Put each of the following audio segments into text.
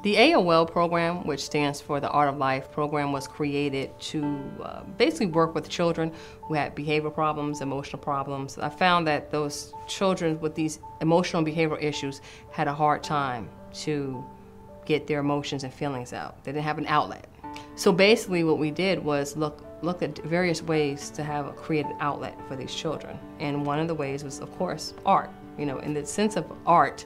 The AOL program, which stands for the Art of Life program, was created to basically work with children who had behavioral problems, emotional problems. I found that those children with these emotional and behavioral issues had a hard time to get their emotions and feelings out. They didn't have an outlet. So basically what we did was look at various ways to have a creative outlet for these children. And one of the ways was, of course, art. You know, in the sense of art,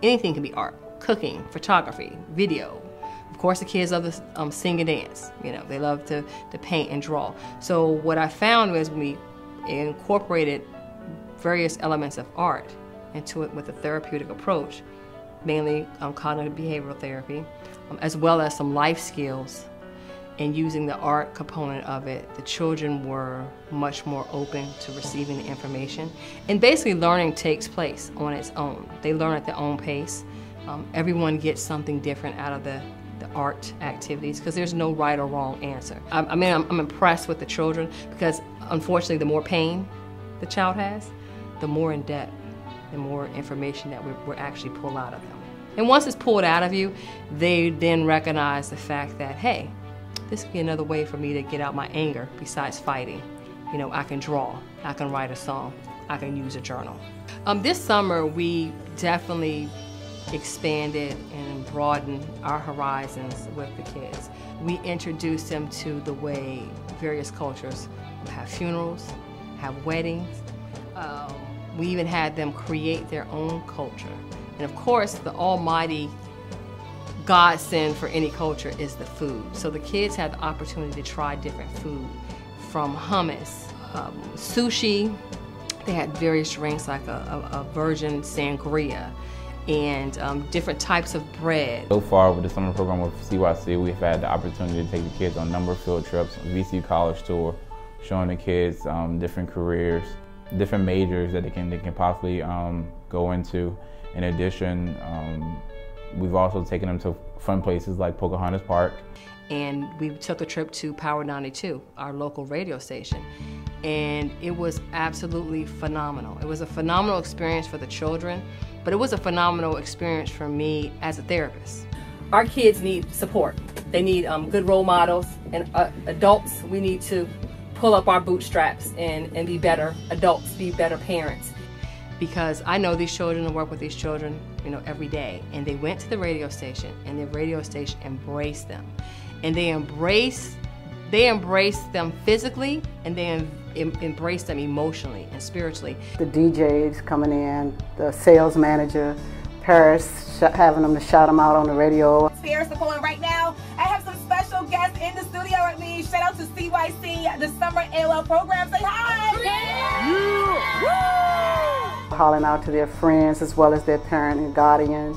anything can be art. Cooking, photography, video. Of course, the kids love to sing and dance. You know, they love to paint and draw. So what I found was we incorporated various elements of art into it with a therapeutic approach, mainly cognitive behavioral therapy, as well as some life skills. And using the art component of it, the children were much more open to receiving the information. And basically learning takes place on its own. They learn at their own pace. Everyone gets something different out of the art activities because there's no right or wrong answer. I'm impressed with the children because unfortunately the more pain the child has, the more in depth, the more information that we're actually pull out of them. And once it's pulled out of you, they then recognize the fact that, hey, this could be another way for me to get out my anger besides fighting. You know, I can draw, I can write a song, I can use a journal. This summer we definitely expanded and broadened our horizons with the kids. We introduced them to the way various cultures have funerals, have weddings. We even had them create their own culture. And of course, the almighty godsend for any culture is the food. So the kids had the opportunity to try different food, from hummus, sushi. They had various drinks like a virgin sangria, and different types of bread. So far with the summer program with CYC, we've had the opportunity to take the kids on a number of field trips, VCU college tour, showing the kids different careers, different majors that they can possibly go into. In addition, we've also taken them to fun places like Pocahontas Park. And we took a trip to Power 92, our local radio station. And it was absolutely phenomenal. It was a phenomenal experience for the children, but it was a phenomenal experience for me as a therapist. Our kids need support. They need good role models, and adults, we need to pull up our bootstraps and be better adults, be better parents. Because I know these children and work with these children, you know, every day. And they went to the radio station, and the radio station embraced them. And they embraced them physically, and they embraced them emotionally and spiritually. The DJs coming in, the sales manager, Paris, having them to shout them out on the radio. Paris Nicole, and right now I have some special guests in the studio with me. Shout out to CYC, the summer AOL program. Say hi! Yeah. Calling out to their friends as well as their parent and guardian,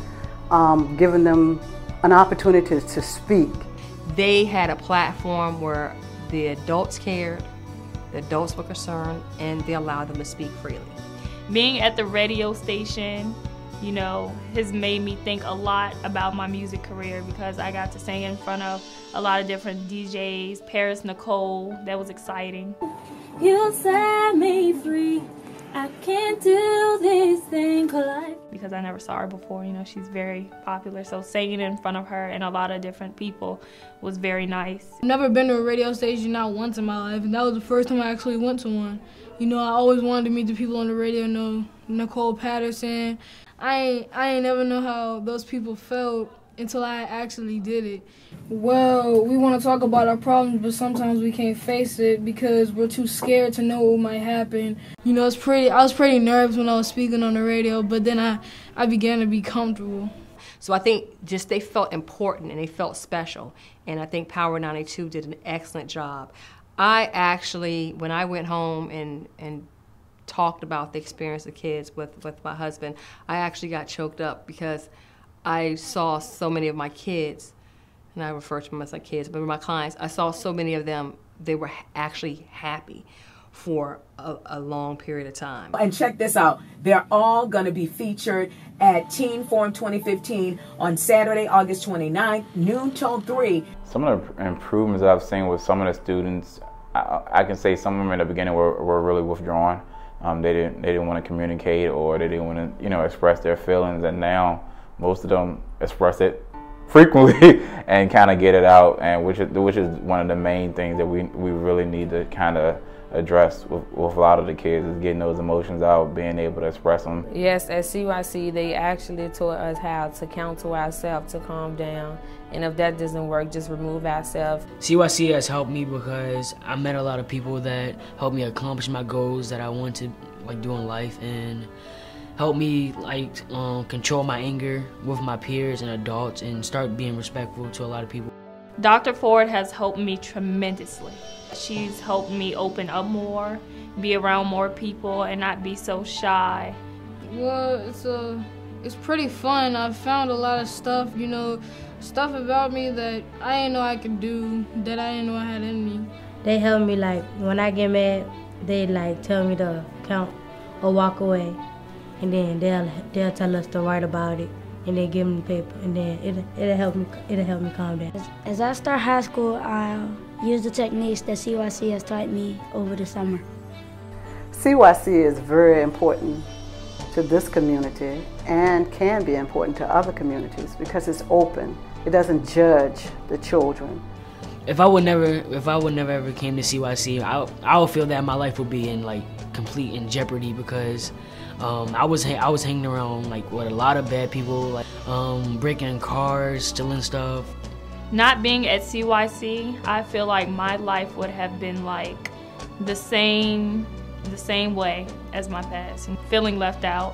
giving them an opportunity to speak. They had a platform where the adults cared, the adults were concerned, and they allowed them to speak freely. Being at the radio station, you know, has made me think a lot about my music career because I got to sing in front of a lot of different DJs. Paris Nicole, that was exciting. You set me free. I can't do this thing called life. Because I never saw her before, you know, she's very popular, so singing in front of her and a lot of different people was very nice. I've never been to a radio station, not once in my life, and that was the first time I actually went to one. You know, I always wanted to meet the people on the radio, know Nicole Patterson. I ain't never know how those people felt until I actually did it. Well, we want to talk about our problems, but sometimes we can't face it because we're too scared to know what might happen. You know, I was pretty nervous when I was speaking on the radio, but then I began to be comfortable. So I think just they felt important and they felt special, and I think Power 92 did an excellent job. I actually, when I went home and talked about the experience of kids with my husband, I actually got choked up because I saw so many of my kids, and I refer to them as my kids, but my clients, I saw so many of them, they were actually happy for a long period of time. And check this out, they're all going to be featured at Teen Forum 2015 on Saturday, August 29th, noon till 3. Some of the improvements that I've seen with some of the students, I can say some of them in the beginning were really withdrawn. They didn't want to communicate, or they didn't want to, you know, express their feelings, and now most of them express it frequently and kind of get it out, and which is one of the main things that we really need to kind of address with a lot of the kids, is getting those emotions out, being able to express them. Yes, at CYC they actually taught us how to counsel ourselves to calm down, and if that doesn't work, just remove ourselves. CYC has helped me because I met a lot of people that helped me accomplish my goals that I want to do in life, and helped me control my anger with my peers and adults and start being respectful to a lot of people. Dr. Ford has helped me tremendously. She's helped me open up more, be around more people, and not be so shy. Well, it's pretty fun. I've found a lot of stuff, stuff about me that I didn't know I could do, that I didn't know I had in me. They help me, when I get mad, they tell me to count or walk away, and then they'll tell us to write about it, and then give me the paper, and then it'll help me calm down. As I start high school, I'll use the techniques that CYC has taught me over the summer. CYC is very important to this community and can be important to other communities because it's open. It doesn't judge the children. If I would never ever came to CYC, I would feel that my life would be in complete in jeopardy, because I was hanging around with a lot of bad people, breaking cars, stealing stuff. Not being at CYC, I feel like my life would have been the same way as my past. Feeling left out,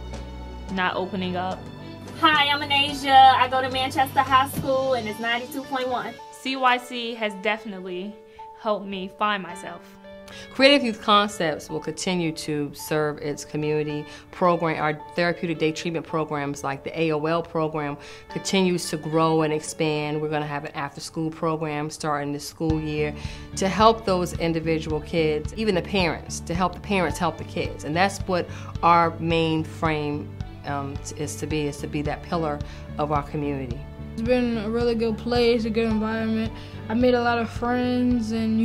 not opening up. Hi, I'm Anasia. I go to Manchester High School and it's 92.1. CYC has definitely helped me find myself. Creative Youth Concepts will continue to serve its community program. Our therapeutic day treatment programs like the AOL program continues to grow and expand. We're going to have an after-school program starting this school year to help those individual kids, even the parents, to help the parents help the kids. And that's what our main frame is to be that pillar of our community. It's been a really good place, a good environment. I made a lot of friends, and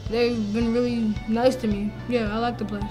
they've been really nice to me. Yeah, I like the place.